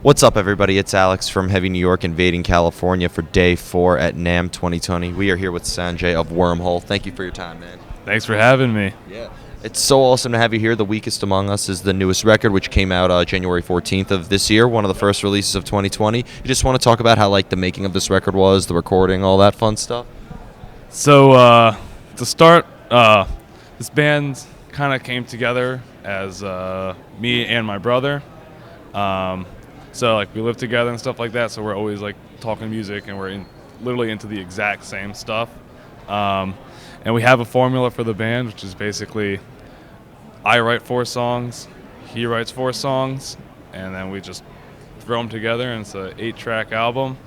What's up, everybody? It's Alex from Heavy New York, invading California for day 4 at NAMM 2020. We are here with Sanjay of Wormhole. Thank you for your time, man. Thanks for having me. Yeah. It's so awesome to have you here. The Weakest Among Us is the newest record, which came out January 14th of this year, one of the first releases of 2020. You just want to talk about how, the making of this record was, the recording, all that fun stuff? So, to start, this band kind of came together as me and my brother. So we live together and stuff like that, so we're always talking music, and we're literally into the exact same stuff. And we have a formula for the band, which is basically I write 4 songs, he writes 4 songs, and then we just throw them together, and it's an 8-track album.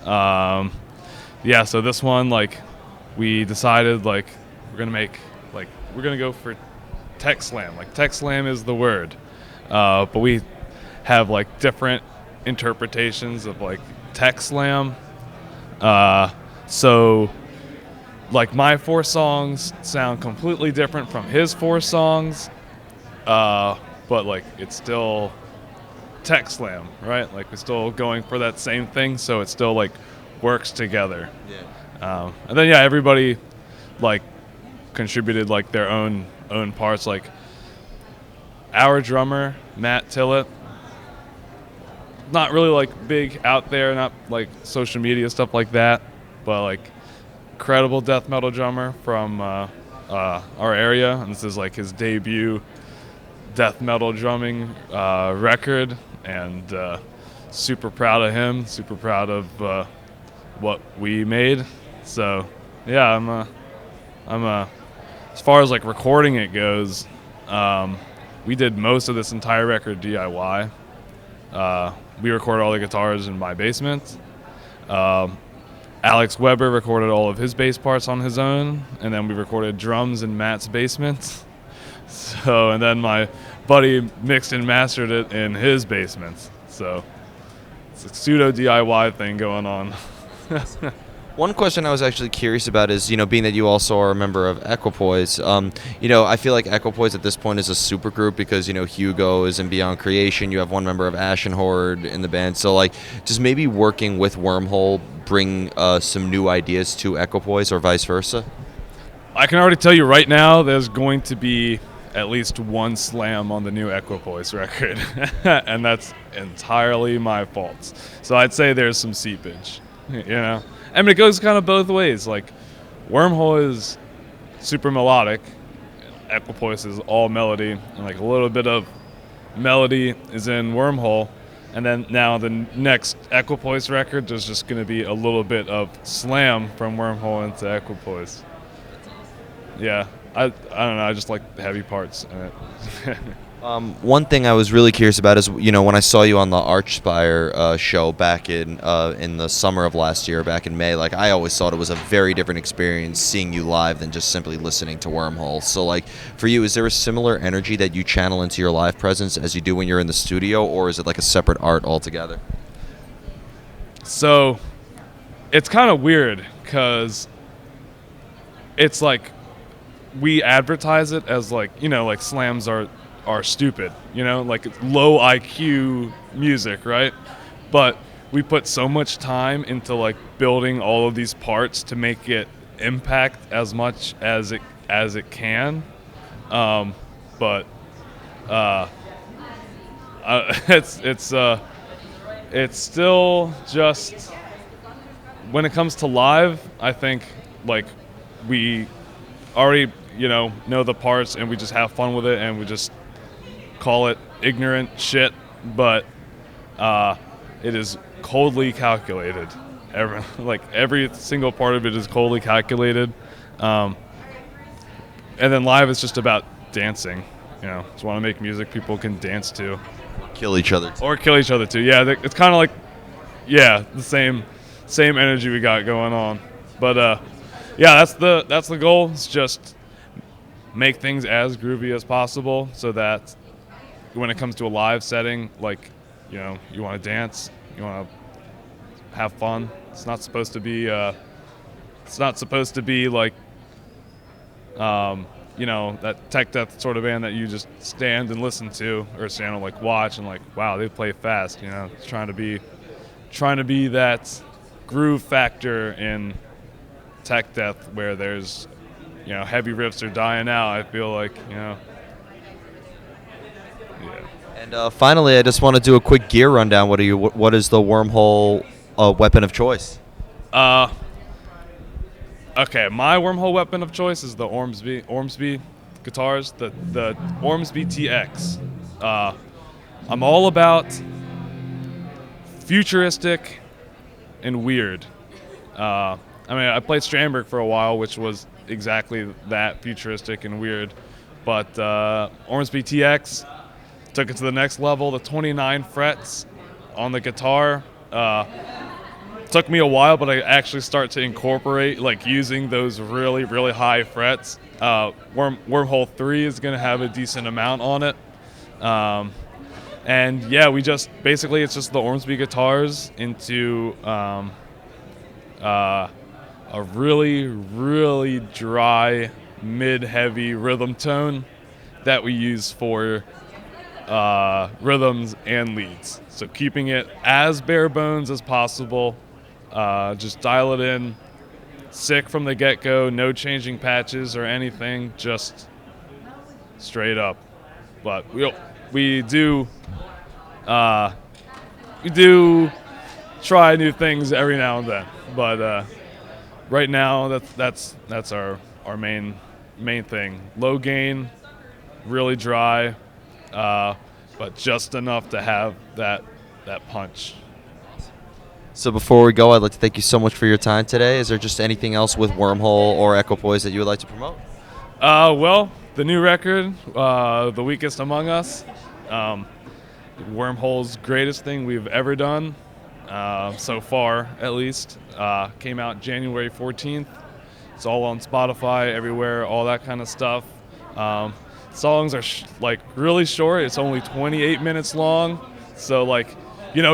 So this one, we decided we're gonna go for tech slam. Tech slam is the word, but we have different interpretations of tech slam. So my 4 songs sound completely different from his 4 songs, but it's still tech slam, right? We're still going for that same thing, so it still works together. Yeah. And then everybody contributed their own parts. Our drummer Matt Tillett, not really big out there, not social media stuff like that, but incredible death metal drummer from our area, and this is his debut death metal drumming record, and super proud of him, super proud of what we made. So yeah, I'm as far as recording it goes, we did most of this entire record DIY. We recorded all the guitars in my basement. Alex Weber recorded all of his bass parts on his own, and then we recorded drums in Matt's basement. And then my buddy mixed and mastered it in his basement. So it's a pseudo DIY thing going on. One question I was actually curious about is, being that you also are a member of Equipoise, I feel like Equipoise at this point is a super group because, Hugo is in Beyond Creation. You have one member of Ashen Horde in the band. So, just maybe working with Wormhole bring some new ideas to Equipoise or vice versa? I can already tell you right now there's going to be at least one slam on the new Equipoise record, and that's entirely my fault. So I'd say there's some seepage, I mean, it goes kind of both ways. Wormhole is super melodic, Equipoise is all melody, and a little bit of melody is in Wormhole. And then now the next Equipoise record, there's just going to be a little bit of slam from Wormhole into Equipoise. Yeah, I don't know, I just like the heavy parts in it. One thing I was really curious about is, when I saw you on the Archspire show back in the summer of last year, back in May, I always thought it was a very different experience seeing you live than just simply listening to Wormhole. So, for you, is there a similar energy that you channel into your live presence as you do when you're in the studio, or is it a separate art altogether? So, it's kind of weird, because it's we advertise it as slams are stupid, it's low IQ music, right? But we put so much time into building all of these parts to make it impact as much as it can. But it's still just, when it comes to live, I think we already know the parts, and we just have fun with it, and we just call it ignorant shit, but it is coldly calculated. Every single part of it is coldly calculated, and then live is just about dancing. Just want to make music people can dance to, Kill each other too. or kill each other too. Yeah, it's kind of the same energy we got going on. But that's the goal. It's just make things as groovy as possible, so that when it comes to a live setting, you want to dance, you want to have fun. It's not supposed to be that tech death sort of band that you just stand and listen to, or stand and like watch and like, wow, they play fast. It's trying to be that groove factor in tech death where there's heavy riffs are dying out. I feel like yeah. And finally, I just want to do a quick gear rundown. What is the Wormhole weapon of choice? Okay, my Wormhole weapon of choice is the Ormsby guitars, the Ormsby TX. I'm all about futuristic and weird. I played Strandberg for a while, which was exactly that, futuristic and weird. But Ormsby TX took it to the next level. The 29 frets on the guitar. Took me a while, but I actually start to incorporate like using those really, really high frets. Wormhole 3 is going to have a decent amount on it. And yeah, it's just the Ormsby guitars into a really, really dry, mid-heavy rhythm tone that we use for rhythms and leads. So keeping it as bare bones as possible. Just dial it in, sick from the get-go, no changing patches or anything, just straight up. But we do try new things every now and then. But right now, that's our main thing. Low gain, really dry, but just enough to have that punch. So before we go, I'd like to thank you so much for your time today. Is there just anything else with Wormhole or Equipoise that you would like to promote? Well, the new record, The Weakest Among Us, Wormhole's greatest thing we've ever done, so far at least, came out January 14th. It's all on Spotify, everywhere, all that kind of stuff. Songs are really short. It's only 28 minutes long, so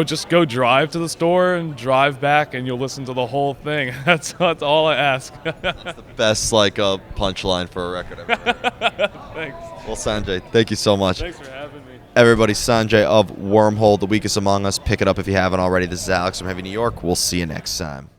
just go drive to the store and drive back, and you'll listen to the whole thing. That's all I ask. That's the best punchline for a record I've ever heard. Thanks. Well, Sanjay, thank you so much. Thanks for having me. Everybody, Sanjay of Wormhole, The Weakest Among Us. Pick it up if you haven't already. This is Alex from Heavy New York. We'll see you next time.